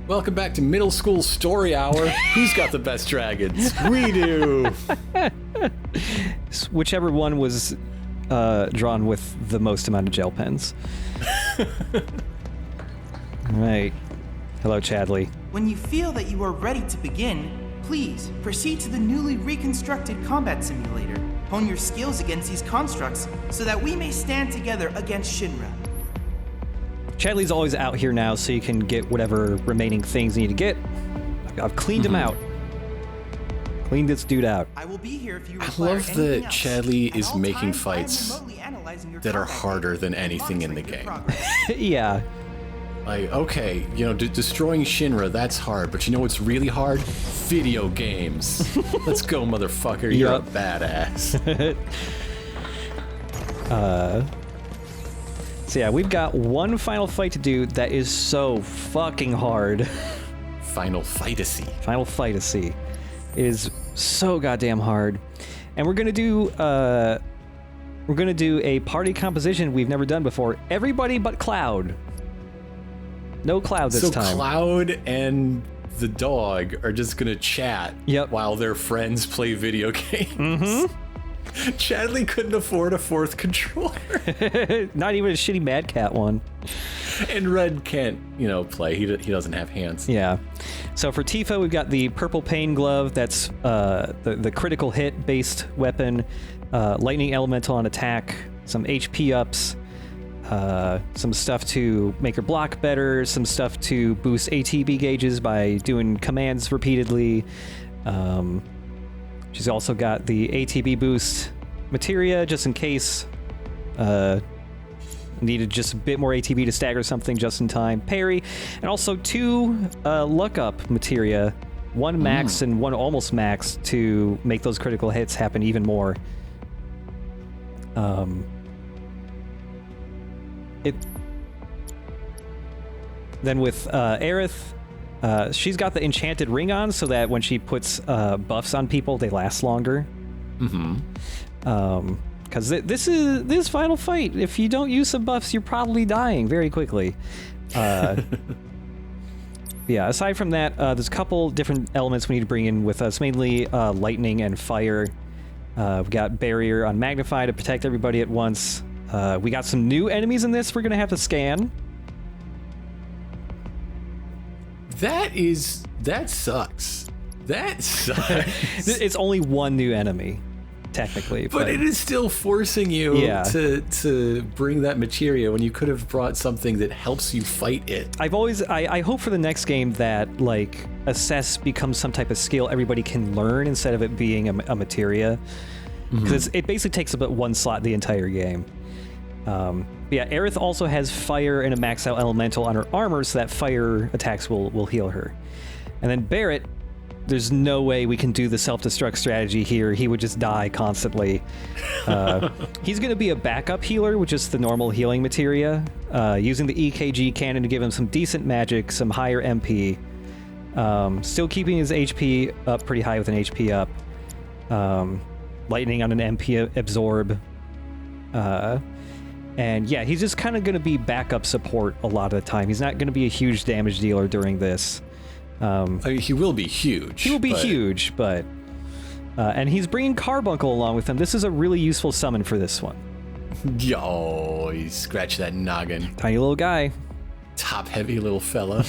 Welcome back to Middle School Story Hour. Who's got the best dragons? We do. Whichever one was drawn with the most amount of gel pens. Right. Hello, Chadley. When you feel that you are ready to begin, please proceed to the newly reconstructed combat simulator. Hone your skills against these constructs so that we may stand together against Shinra. Chadley's always out here now, so you can get whatever remaining things you need to get. I've cleaned him out. Cleaned this dude out. I will be here if you I require love that anything else. Chadley At is all making times, I am fights remotely analyzing your that are combat harder data than and anything in the monitoring your game. progress. Yeah. Like, okay, you know, destroying Shinra, that's hard, but you know what's really hard? Video games. Let's go, motherfucker. You're a badass. So yeah, we've got one final fight to do that is so fucking hard. Final Fightacy. Final Fightacy. It is so goddamn hard. And we're gonna do a party composition we've never done before. Everybody but Cloud. No Cloud this time. So Cloud and the dog are just gonna chat while their friends play video games. Mm-hmm. Chadley couldn't afford a fourth controller. Not even a shitty Mad Cat one. And Red can't, play. He doesn't have hands. Yeah. So for Tifa, we've got the Purple Pain Glove. That's the critical hit based weapon. Lightning Elemental on attack. Some HP ups. Some stuff to make her block better. Some stuff to boost ATB gauges by doing commands repeatedly. She's also got the ATB boost materia, just in case needed just a bit more ATB to stagger something just in time. Parry, and also 2 luck up materia, 1 max and 1 almost max to make those critical hits happen even more. Then with Aerith, she's got the enchanted ring on so that when she puts buffs on people, they last longer. Mm-hmm. Because this final fight, if you don't use some buffs, you're probably dying very quickly. Yeah, aside from that, there's a couple different elements we need to bring in with us, mainly lightning and fire. We've got barrier on Magnify to protect everybody at once. We got some new enemies in this we're going to have to scan. That sucks. That sucks. It's only 1 new enemy, technically. But it is still forcing you to bring that materia when you could have brought something that helps you fight it. I hope for the next game that, like, assess becomes some type of skill everybody can learn instead of it being a materia. Because it basically takes up 1 slot the entire game. Yeah, Aerith also has fire and a max out elemental on her armor, so that fire attacks will heal her. And then Barrett, there's no way we can do the self-destruct strategy here. He would just die constantly. He's going to be a backup healer with just the normal healing materia, using the EKG cannon to give him some decent magic, some higher MP. Still keeping his HP up pretty high with an HP up. Lightning on an MP absorb. And yeah, he's just kind of going to be backup support a lot of the time. He's not going to be a huge damage dealer during this. I mean, he will be huge. He will be huge, but... and he's bringing Carbuncle along with him. This is a really useful summon for this one. Yo, he scratched that noggin. Tiny little guy. Top-heavy little fella.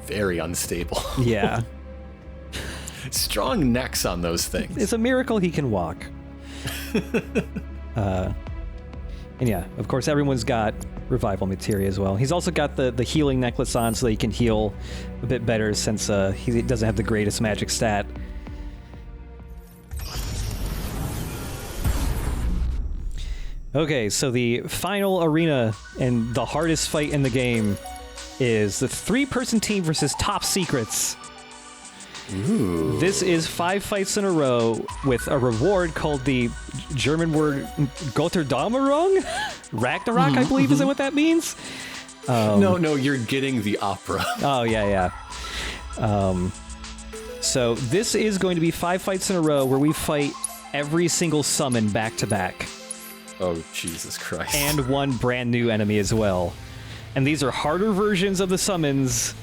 Very unstable. Yeah. Strong necks on those things. It's a miracle he can walk. And yeah, of course, everyone's got revival materia as well. He's also got the healing necklace on so that he can heal a bit better since he doesn't have the greatest magic stat. Okay, so the final arena and the hardest fight in the game is the 3-person team versus Top Secrets. Ooh. This is 5 fights in a row with a reward called the German word Götterdämmerung? Ragnarok, I believe, is that what that means? No, you're getting the opera. Oh, yeah. So this is going to be 5 fights in a row where we fight every single summon back to back. Oh, Jesus Christ. And 1 brand new enemy as well. And these are harder versions of the summons.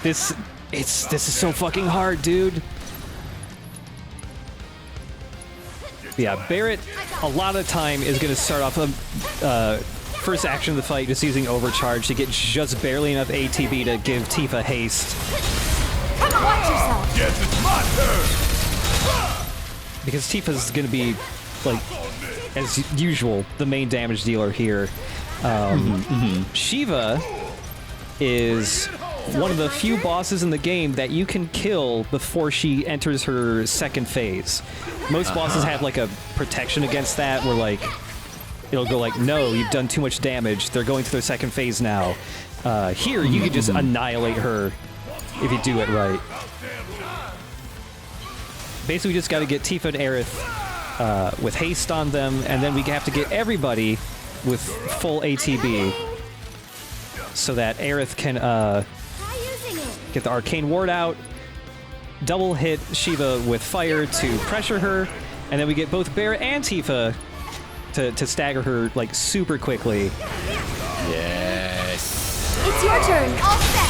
This is so fucking hard, dude. Yeah, Barret, a lot of the time, is going to start off first action of the fight just using overcharge to get just barely enough ATB to give Tifa haste. Come on, watch yourself. Yes, it's my turn. Because Tifa's going to be, like, as usual, the main damage dealer here. Shiva is one of the few bosses in the game that you can kill before she enters her second phase. Most bosses have like a protection against that, where like it'll go like, no, you've done too much damage, they're going to their second phase now. Here you can just annihilate her if you do it right. Basically, we just got to get Tifa and Aerith with haste on them, and then we have to get everybody with full ATB so that Aerith can get the arcane ward out, double hit Shiva with fire to pressure her, and then we get both Barret and Tifa to stagger her like super quickly. Yes. It's your turn. All set.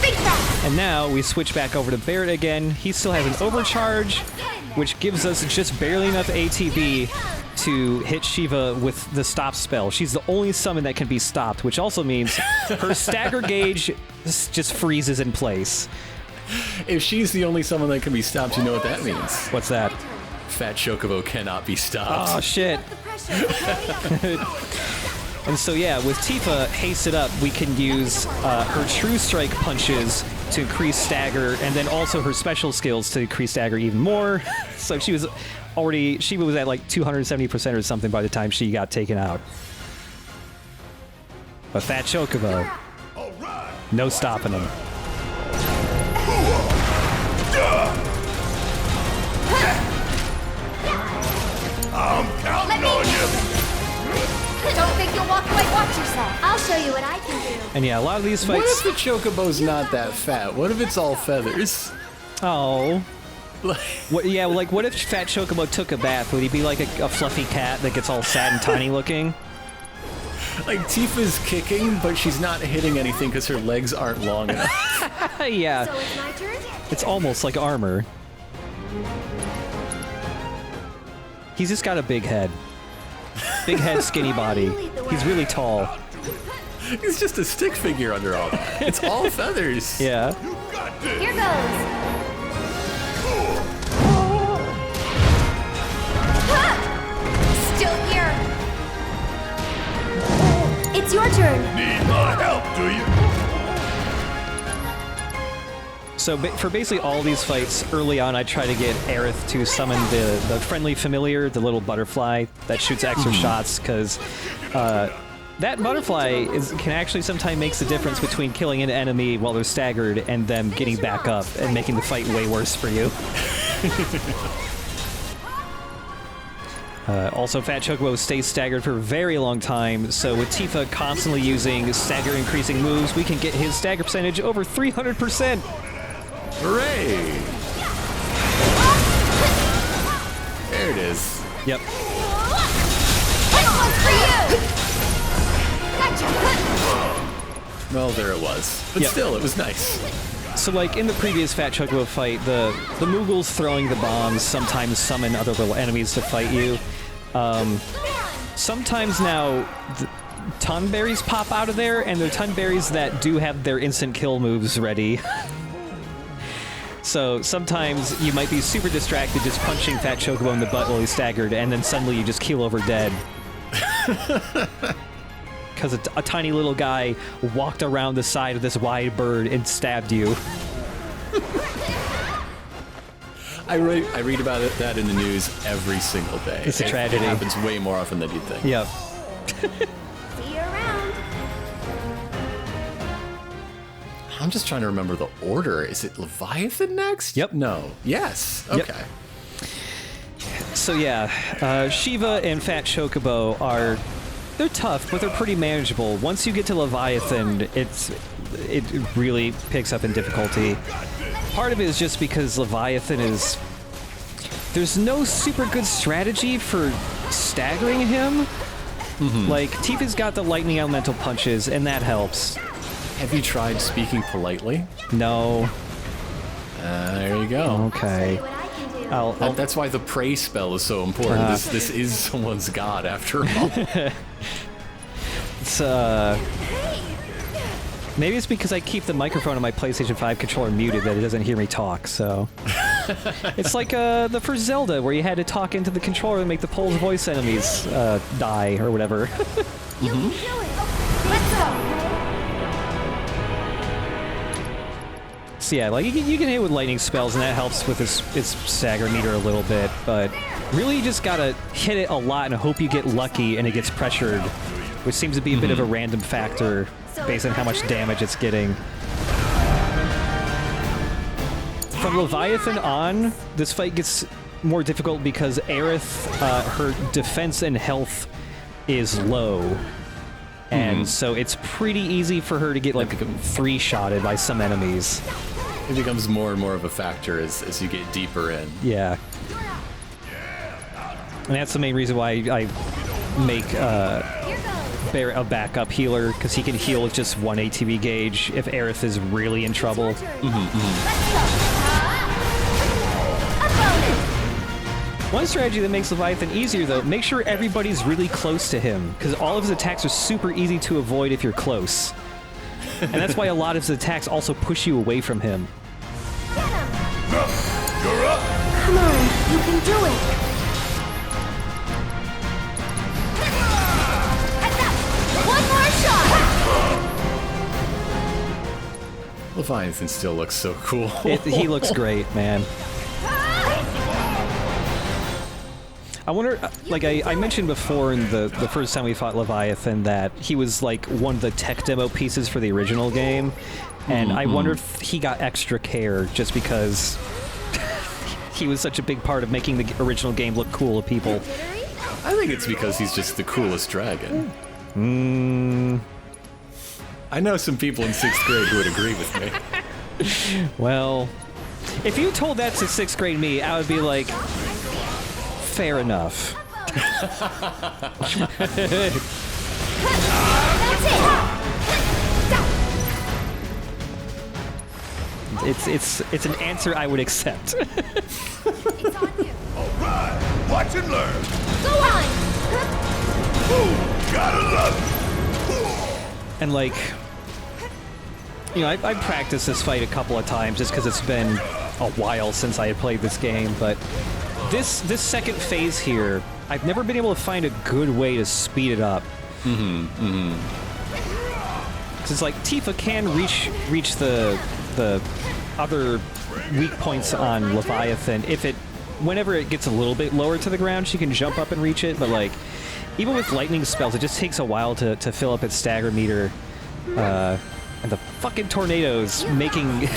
Think fast. And now we switch back over to Barret again. He still has an overcharge, which gives us just barely enough ATB to hit Shiva with the stop spell. She's the only summon that can be stopped, which also means her stagger gauge just freezes in place. If she's the only summon that can be stopped, you know what that means. What's that? Fat Chocobo cannot be stopped. Oh, shit. And so, yeah, with Tifa hasted up, we can use her True Strike punches to increase stagger, and then also her special skills to increase stagger even more. So she was at like 270% or something by the time she got taken out. But Fat Chocobo, no stopping him. I'm counting on you. Don't think you'll walk away. Watch yourself. I'll show you what I can do. And yeah, a lot of these What fights... if the Chocobo's not that fat? What if it's all feathers? Oh. What if Fat Chocobo took a bath? Would he be like a fluffy cat that gets all sad and tiny looking? Like, Tifa's kicking, but she's not hitting anything because her legs aren't long enough. Yeah. So it's my turn? It's almost like armor. He's just got a big head. Big head, skinny body. He's really tall. He's just a stick figure under all that. It's all feathers. Yeah. Here goes. Still here. It's your turn. Need my help, do you? So for basically all these fights, early on I try to get Aerith to summon the friendly familiar, the little butterfly that shoots extra shots, because that butterfly can actually sometimes makes the difference between killing an enemy while they're staggered and them getting back up and making the fight way worse for you. Also, Fat Chocobo stays staggered for a very long time, so with Tifa constantly using stagger-increasing moves, we can get his stagger percentage over 300%! Hooray! There it is. Yep. For you. Gotcha. Well, there it was. But Yep. still, it was nice. So, like, in the previous Fat Chocobo fight, the Moogles throwing the bombs sometimes summon other little enemies to fight you. Sometimes now, Tunberries pop out of there, and they're Tunberries that do have their instant kill moves ready. So sometimes you might be super distracted just punching Fat Chocobo in the butt while he's staggered, and then suddenly you just keel over dead. Because a tiny little guy walked around the side of this wide bird and stabbed you. I read about that in the news every single day. It's a tragedy. It happens way more often than you'd think. Yep. See you around. I'm just trying to remember the order. Is it Leviathan next? Yep. No. Yes. Yep. Okay. So yeah, Shiva and Fat Chocobo they're tough, but they're pretty manageable. Once you get to Leviathan, it really picks up in difficulty. Part of it is just because Leviathan there's no super good strategy for staggering him. Like, Tifa's got the lightning elemental punches, and that helps. Have you tried speaking politely? No. There you go. Okay. That's why the pray spell is so important. This is someone's god, after all. It's, maybe it's because I keep the microphone on my PlayStation 5 controller muted that it doesn't hear me talk, so... It's like the first Zelda, where you had to talk into the controller and make the Pole's voice enemies die, or whatever. So yeah, like, you can hit with lightning spells, and that helps with its stagger meter a little bit, but really you just gotta hit it a lot and hope you get lucky and it gets pressured, which seems to be a bit of a random factor based on how much damage it's getting. From Leviathan on, this fight gets more difficult because Aerith, her defense and health is low. And so it's pretty easy for her to get, like, three-shotted by some enemies. It becomes more and more of a factor as you get deeper in. Yeah. And that's the main reason why I make Barret a backup healer, because he can heal with just one ATB gauge if Aerith is really in trouble. One strategy that makes Leviathan easier, though, make sure everybody's really close to him, because all of his attacks are super easy to avoid if you're close. And that's why a lot of his attacks also push you away from him. You're up! Come on, you can do it! One more shot! Leviathan still looks so cool. He looks great, man. I wonder, like I mentioned before in the first time we fought Leviathan that he was like one of the tech demo pieces for the original game, and I wonder if he got extra care just because he was such a big part of making the original game look cool to people. I think it's because he's just the coolest dragon. I know some people in 6th grade who would agree with me. Well, if you told that to 6th grade me, I would be like, fair enough. It's an answer I would accept. It's on you. Alright! Watch and learn! Go on! Ooh, gotta love it! And like, you know, I practiced this fight a couple of times just because it's been a while since I had played this game, but this second phase here, I've never been able to find a good way to speed it up. Because it's like Tifa can reach the other weak points on Leviathan whenever it gets a little bit lower to the ground, she can jump up and reach it, but like, even with lightning spells, it just takes a while to fill up its stagger meter. And the fucking tornadoes making...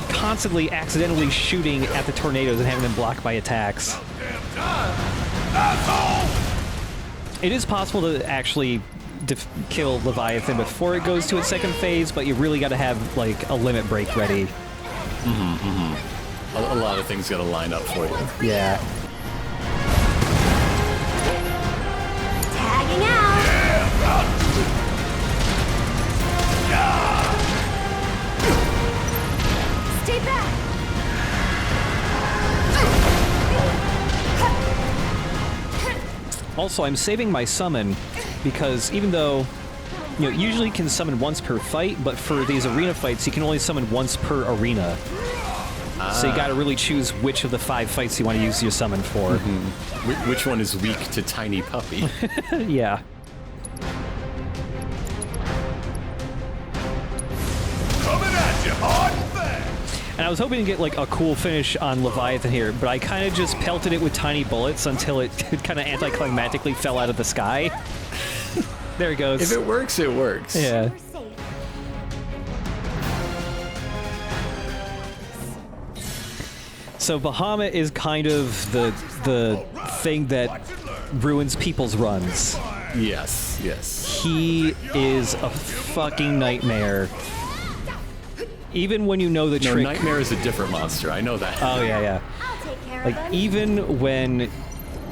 constantly accidentally shooting at the tornadoes and having them blocked by attacks. It is possible to actually kill Leviathan before it goes to its second phase, but you really got to have like a limit break ready. A lot of things got to line up for you. Yeah. Tagging out! Stay back! Also, I'm saving my summon because even though, you know, usually you can summon once per fight, but for these arena fights, you can only summon once per arena. So you gotta really choose which of the 5 fights you want to use your summon for. Which one is weak to Tiny Puppy? Yeah. Coming at you hard and fast! And I was hoping to get like a cool finish on Leviathan here, but I kind of just pelted it with tiny bullets until it kind of anticlimactically fell out of the sky. There it goes. If it works, it works. Yeah. You're safe. So Bahamut is kind of the thing that ruins people's runs. Yes, yes. He is a fucking nightmare. Even when you know the trick. Nightmare is a different monster. I know that. Oh yeah, yeah. I'll take care of Like it. even when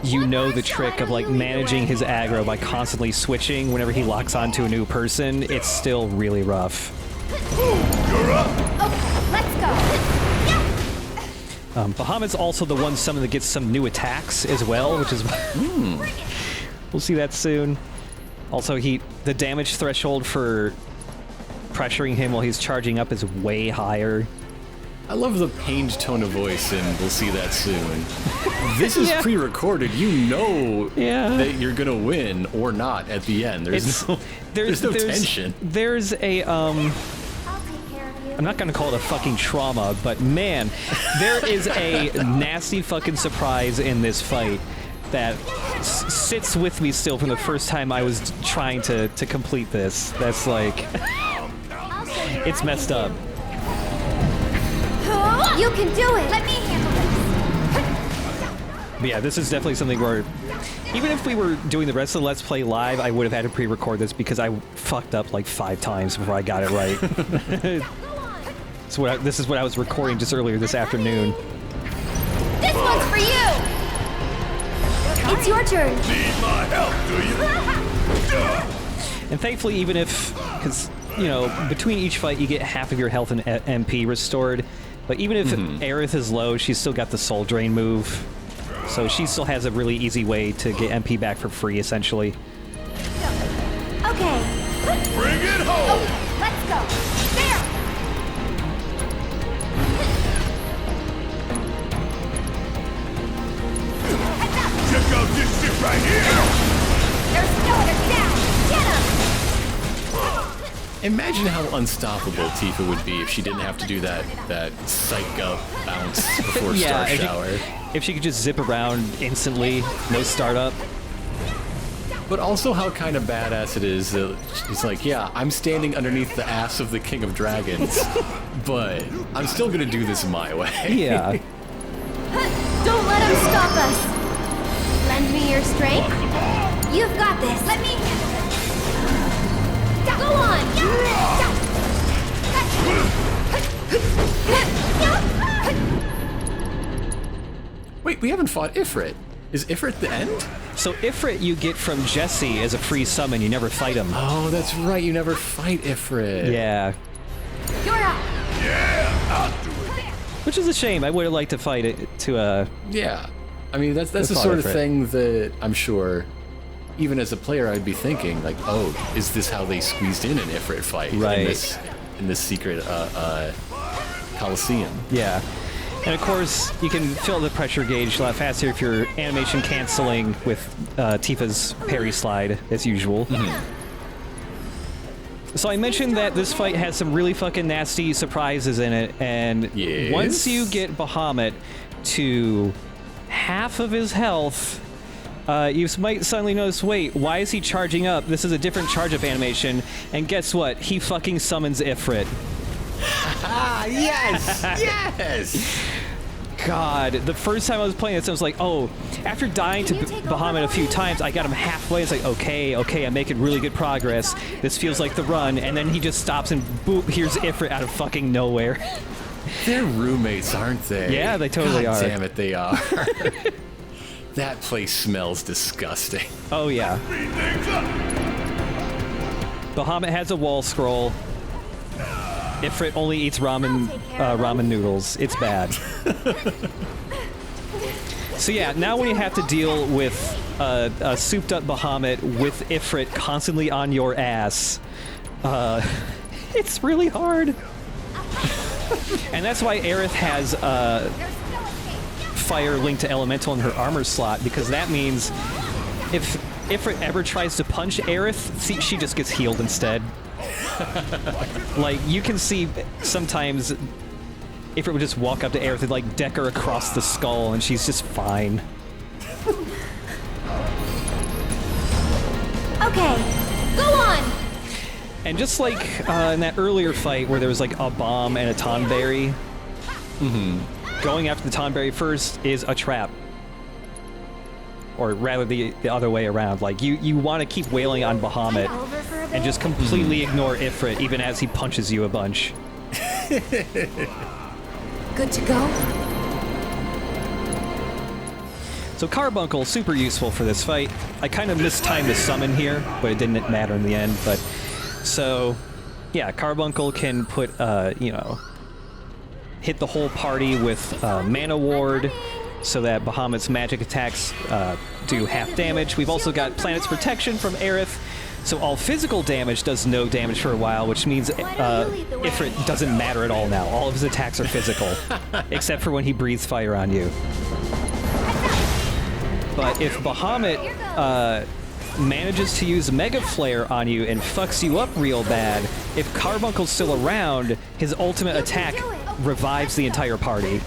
you know the trick of like managing his aggro by constantly switching whenever he locks onto a new person. It's still really rough. You're up. Okay, let's go. Bahamut's also the one summon that gets some new attacks as well, which is we'll see that soon. Also, the damage threshold for pressuring him while he's charging up is way higher. I love the pained tone of voice, and we'll see that soon. This is pre-recorded. You know that you're gonna win or not at the end. There's no tension. There's a I'll take care of you. I'm not gonna call it a fucking trauma, but man, there is a nasty fucking surprise in this fight that sits with me still from the first time I was trying to complete this. That's like, it's messed up. You can do it. Let me handle But yeah, this is definitely something where, even if we were doing the rest of the Let's Play live, I would have had to pre-record this because I fucked up like 5 times before I got it right. This is what I was recording just earlier this afternoon. this. This one's for you. It's your turn. Need my help, do you? And thankfully, even if, because, you know, between each fight you get half of your health and MP restored, but even if Aerith is low, she's still got the Soul Drain move. So she still has a really easy way to get MP back for free, essentially. Okay. Bring it home. Okay, let's go. There. Check out this shit right here. There's no other down. Get him. Imagine how unstoppable Tifa would be if she didn't have to do that psych up bounce before Star Shower. If she could just zip around instantly, no startup. But also how kind of badass it is that he's like, yeah, I'm standing underneath the ass of the King of Dragons, but I'm still gonna do this my way. Yeah. Don't let him stop us. Lend me your strength. You've got this. Let me handle it. Go on. Wait, we haven't fought Ifrit. Is Ifrit the end? So Ifrit you get from Jesse as a free summon, you never fight him. Oh, that's right, you never fight Ifrit. Yeah. You're up. Yeah, I'll do it. Which is a shame. I would have liked to fight it to Yeah. I mean, that's the fought sort of Ifrit. thing that I'm sure, even as a player, I'd be thinking, like, oh, is this how they squeezed in an Ifrit fight Right. in this secret Coliseum? Yeah. And of course, you can fill the pressure gauge a lot faster if you're animation canceling with Tifa's parry slide, as usual. So I mentioned that this fight has some really fucking nasty surprises in it, and once you get Bahamut to half of his health, you might suddenly notice, wait, why is he charging up? This is a different charge-up animation, and guess what? He fucking summons Ifrit. Ah, yes! Yes! God, the first time I was playing this, I was like, oh, after dying to Bahamut a few times, I got him halfway. It's like, okay, I'm making really good progress. This feels like the run. And then he just stops and boop, here's Ifrit out of fucking nowhere. They're roommates, aren't they? Yeah, they totally God are. damn it, they are. That place smells disgusting. Oh, yeah. Speed things up. Bahamut has a wall scroll. Ifrit only eats ramen noodles. It's bad. So yeah, now when you have to deal with a souped-up Bahamut with Ifrit constantly on your ass, it's really hard. And that's why Aerith has fire linked to elemental in her armor slot, because that means if Ifrit ever tries to punch Aerith, she just gets healed instead. Like, you can see sometimes Ifrit would just walk up to Aerith and like deck her across the skull and she's just fine. Okay, go on. And just like in that earlier fight where there was like a bomb and a Tonberry, going after the Tonberry first is a trap. Or rather the other way around. Like, you want to keep wailing on Bahamut Over for a bit. and just completely ignore Ifrit even as he punches you a bunch. Good to go. So Carbuncle, super useful for this fight. I kind of mistimed the summon here, but it didn't matter in the end. But so, yeah, Carbuncle can put, you know, hit the whole party with Mana Ward, so that Bahamut's magic attacks do half damage. We've also got Planet's Protection from Aerith, so all physical damage does no damage for a while, which means Ifrit doesn't matter at all now. All of his attacks are physical, except for when he breathes fire on you. But if Bahamut manages to use Mega Flare on you and fucks you up real bad, if Carbuncle's still around, his ultimate attack revives the entire party.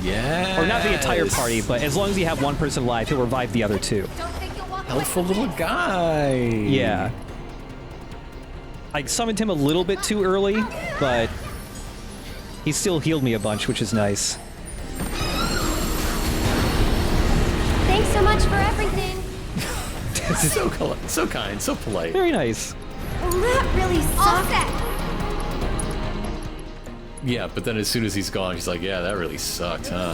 Yeah. Or not the entire party, but as long as you have one person alive, he'll revive the other two. Helpful little guy. Yeah. I summoned him a little bit too early, but he still healed me a bunch, which is nice. Thanks so much for everything. so kind, so polite. Very nice. That really sucked. Yeah, but then as soon as he's gone, he's like, yeah, that really sucked, huh?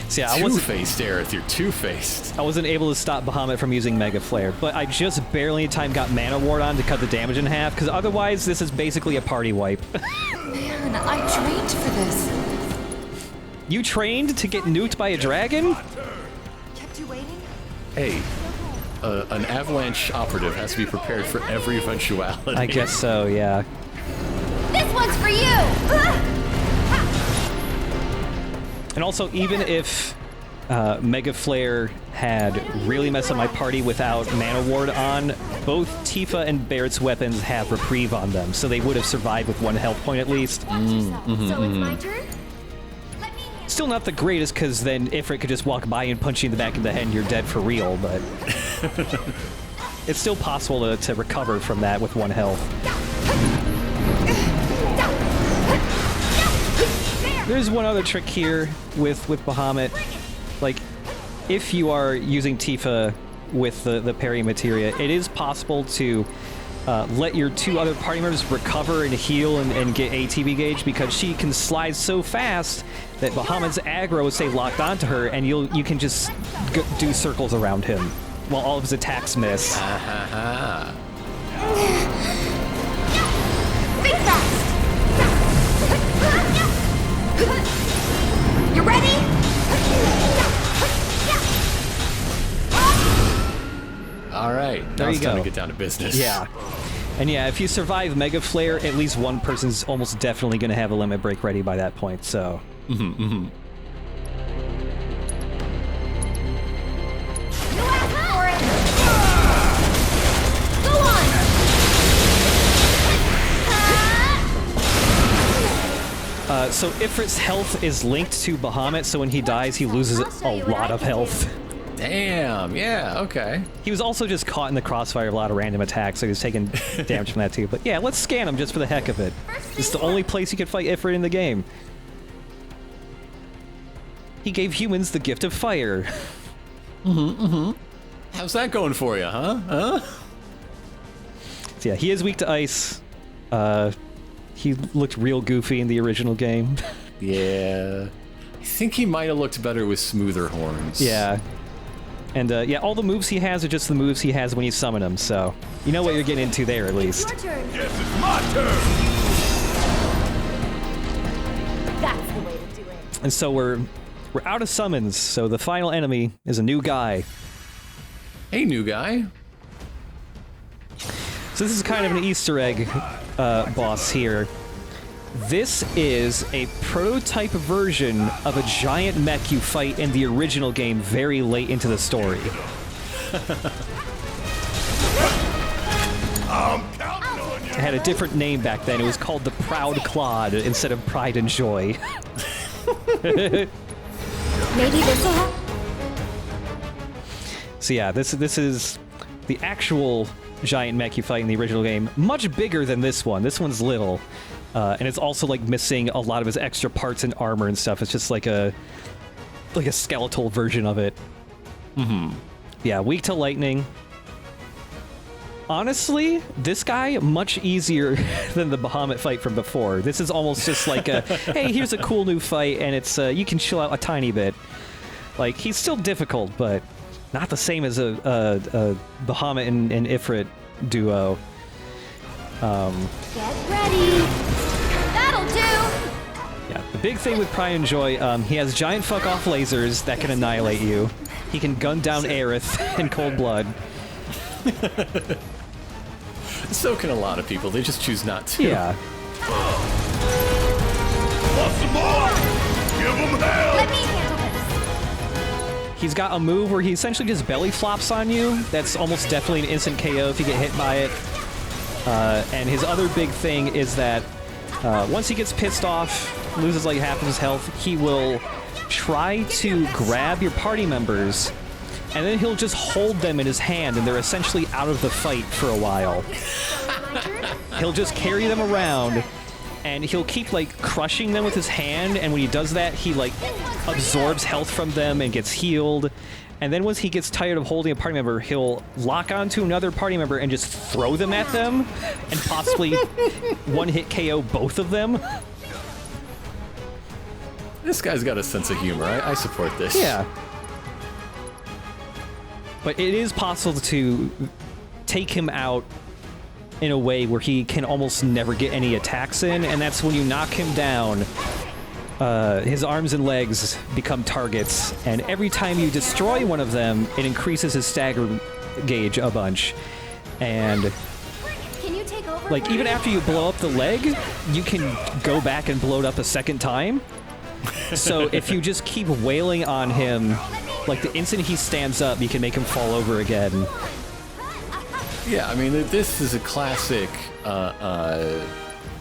So yeah, Two-faced, Aerith, you're two-faced. I wasn't able to stop Bahamut from using Mega Flare, but I just barely in time got Mana Ward on to cut the damage in half, because otherwise this is basically a party wipe. Man, I trained for this. You trained to get nuked by a dragon? Kept you waiting? Hey, an Avalanche operative has to be prepared for every eventuality. I guess so, yeah. This one's for you! And also, even if Mega Flare had really messed up my party without Mana Ward on, both Tifa and Barrett's weapons have Reprieve on them, so they would have survived with 1 health point at least. So it's my turn? Still not the greatest, because then Ifrit could just walk by and punch you in the back of the head and you're dead for real, but it's still possible to recover from that with 1 health. There's one other trick here with Bahamut. Like, if you are using Tifa with the parry materia, it is possible to let your 2 other party members recover and heal and get ATB gauge, because she can slide so fast that Bahamut's aggro will stay locked onto her, and you can just do circles around him while all of his attacks miss. Think fast! You ready? All right, There you it's time go. to get down to business. Yeah. And yeah, if you survive Mega Flare, at least one person's almost definitely going to have a limit break ready by that point, so... You asked for it! Go on! So Ifrit's health is linked to Bahamut, so when he dies, he loses a lot of health. Damn, yeah, okay. He was also just caught in the crossfire of a lot of random attacks, so he was taking damage from that too. But yeah, let's scan him just for the heck of it. It's the only place you can fight Ifrit in the game. He gave humans the gift of fire. How's that going for you, huh? So yeah, he is weak to ice. He looked real goofy in the original game. Yeah. I think he might have looked better with smoother horns. Yeah. And yeah, all the moves he has are just the moves he has when you summon him, so you know what you're getting into there at least. Your turn. Guess it's my turn. That's the way to do it. And so we're out of summons, so the final enemy is a new guy. Hey, new guy. So this is kind of an Easter egg boss here. This is a prototype version of a giant mech you fight in the original game very late into the story. I'm counting on you. It had a different name back then. It was called the Proud Clod instead of Pride and Joy. Maybe this'll help. So yeah, this is the actual giant mech you fight in the original game. Much bigger than this one. This one's little. And it's also like missing a lot of his extra parts and armor and stuff. It's just like a skeletal version of it. Yeah, weak to lightning. Honestly, this guy much easier than the Bahamut fight from before. This is almost just like a, hey, here's a cool new fight, and it's you can chill out a tiny bit. Like, he's still difficult, but not the same as a Bahamut and Ifrit duo. Get ready. That'll do. Yeah, the big thing with Pride and Joy, he has giant fuck-off lasers that can annihilate you. He can gun down Aerith in cold blood. So can a lot of people. They just choose not to. Yeah. Want some more? Give them hell! Let me handle this. He's got a move where he essentially just belly flops on you. That's almost definitely an instant KO if you get hit by it. And his other big thing is that once he gets pissed off, loses like half of his health, he will try to grab your party members, and then he'll just hold them in his hand, and they're essentially out of the fight for a while. He'll just carry them around, and he'll keep, like, crushing them with his hand, and when he does that, he, like, absorbs health from them and gets healed. And then once he gets tired of holding a party member, he'll lock onto another party member and just throw them at them, and possibly one-hit KO both of them. This guy's got a sense of humor. I support this. Yeah. But it is possible to take him out in a way where he can almost never get any attacks in, and that's when you knock him down, his arms and legs become targets, and every time you destroy one of them, it increases his stagger gauge a bunch. And Can you take over? like, even after you blow up the leg, you can go back and blow it up a second time. So if you just keep wailing on him, like, the instant he stands up, you can make him fall over again. Yeah, I mean, this is a classic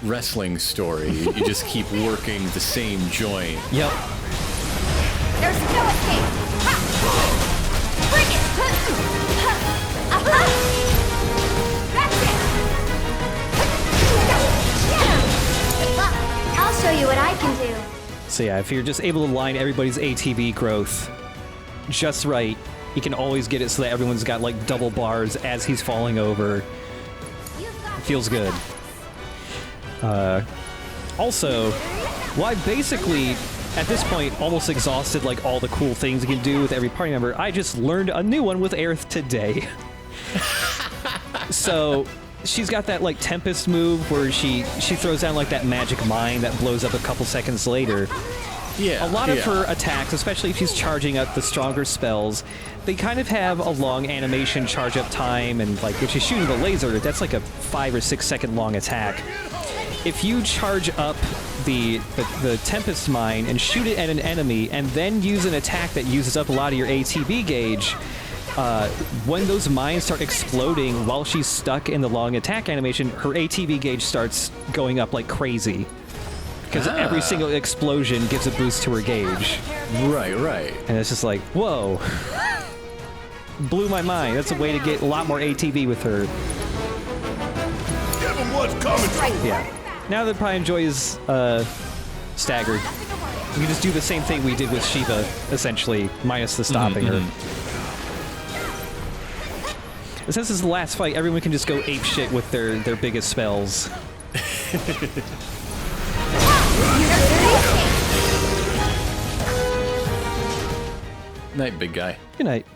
wrestling story. You just keep working the same joint. Yep. There's no escape. Ha! Bring it. That's it. I'll show you what I can do. So yeah, if you're just able to line everybody's ATB growth just right, you can always get it so that everyone's got, like, double bars as he's falling over. It feels good. Also, well, I basically, at this point, almost exhausted, like, all the cool things you can do with every party member. I just learned a new one with Aerith today. So she's got that, like, Tempest move where she throws down, like, that magic mine that blows up a couple seconds later. Yeah. A lot of her attacks, especially if she's charging up the stronger spells, they kind of have a long animation charge up time, and, like, if she's shooting the laser, that's like a 5 or 6 second long attack. If you charge up the Tempest Mine and shoot it at an enemy, and then use an attack that uses up a lot of your ATB gauge, when those mines start exploding while she's stuck in the long attack animation, her ATB gauge starts going up like crazy. Because every single explosion gives a boost to her gauge. Right. And it's just like, whoa. Blew my mind. That's a way to get a lot more ATB with her. Give them what's coming. Yeah. Now that Pride and Joy is staggered, we can just do the same thing we did with Shiva, essentially, minus the stopping her. And since this is the last fight, everyone can just go ape shit with their biggest spells. Night, big guy. Good night.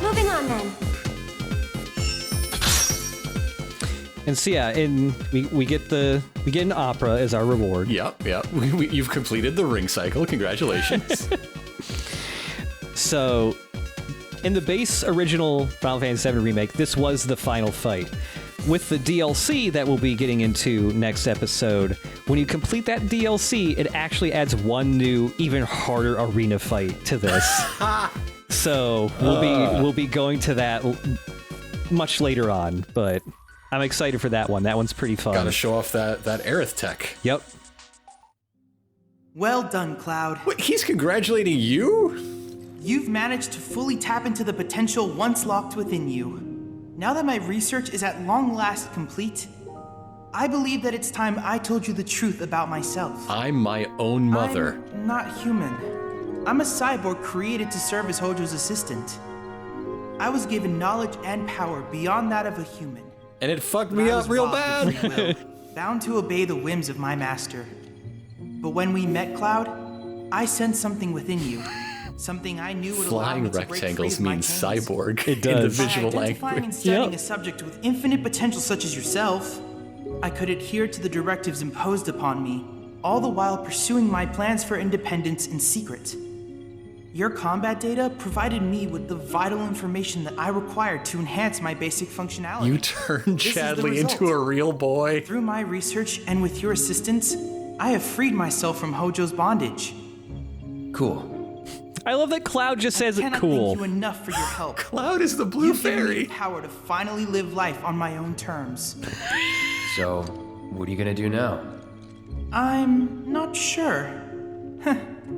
Moving on then. And so yeah, we get an opera as our reward. Yep. You've completed the ring cycle. Congratulations. So, in the base original Final Fantasy VII Remake, this was the final fight. With the DLC that we'll be getting into next episode, when you complete that DLC, it actually adds one new, even harder arena fight to this. So we'll be going to that much later on, but I'm excited for that one. That one's pretty fun. Gotta show off that Aerith tech. Yep. Well done, Cloud. Wait, he's congratulating you? You've managed to fully tap into the potential once locked within you. Now that my research is at long last complete, I believe that it's time I told you the truth about myself. I'm my own mother. I'm not human. I'm a cyborg created to serve as Hojo's assistant. I was given knowledge and power beyond that of a human. And it fucked But me I up was real robbed of bad. free will, bound to obey the whims of my master. But when we met, Cloud, I sensed something within you. Something I knew would allow me to break free rectangles of my means chains. cyborg It in the does. visual By identifying language. and studying a subject with infinite potential such as yourself, I could adhere to the directives imposed upon me, all the while pursuing my plans for independence in secret. Your combat data provided me with the vital information that I required to enhance my basic functionality. You turned This is the Chadley into result. a real boy. Through my research and with your assistance, I have freed myself from Hojo's bondage. Cool. I love that Cloud just says I it cannot cool. thank you enough for your help. Cloud is the blue You've given me fairy. the power to finally live life on my own terms. So, what are you gonna do now? I'm not sure.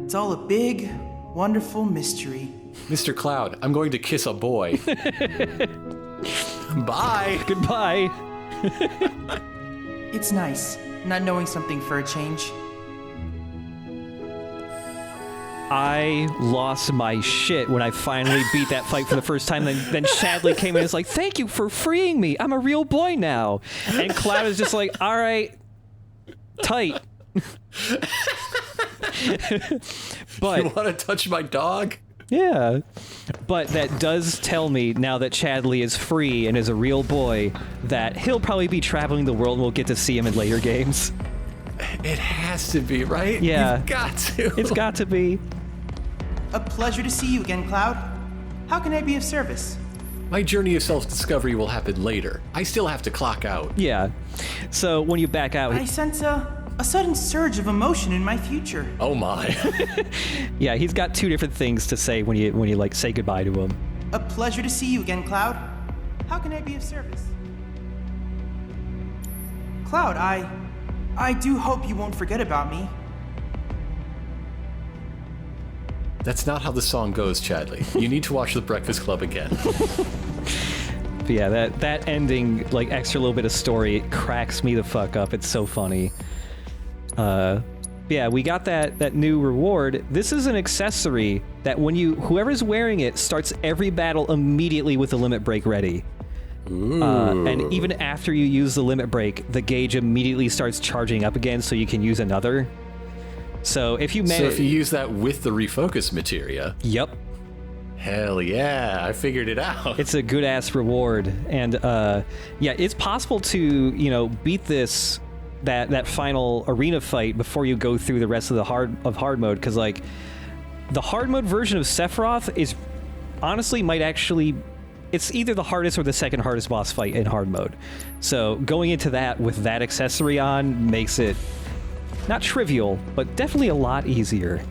It's all a big, wonderful mystery. Mr. Cloud, I'm going to kiss a boy. Bye. Goodbye. It's nice, not knowing something for a change. I lost my shit when I finally beat that fight for the first time. Then Chadley came in and was like, thank you for freeing me. I'm a real boy now. And Cloud is just like, all right, tight. But You want to touch my dog? yeah, but that does tell me now that Chadley is free and is a real boy that he'll probably be traveling the world and we'll get to see him in later games. It has to be, right? Yeah. You've got to. It's got to be. A pleasure to see you again, Cloud. How can I be of service? My journey of self-discovery will happen later. I still have to clock out. Yeah. So when you back out, I sense a sudden surge of emotion in my future. Oh my. yeah, he's got two different things to say when you like say goodbye to him. A pleasure to see you again, Cloud. How can I be of service? Cloud, I do hope you won't forget about me. That's not how the song goes, Chadley. You need to watch The Breakfast Club again. But yeah, that ending, like extra little bit of story, it cracks me the fuck up. It's so funny. Yeah, we got that new reward. This is an accessory that when whoever's wearing it starts every battle immediately with the limit break ready. And even after you use the limit break, the gauge immediately starts charging up again, so you can use another. So if you So if you use that with the refocus materia, yep, hell yeah, I figured it out. it's a good ass reward. And yeah, it's possible to beat that final arena fight before you go through the rest of the hard mode, because like the hard mode version of Sephiroth is honestly it's either the hardest or the second hardest boss fight in hard mode. So going into that with that accessory on makes it not trivial, but definitely a lot easier.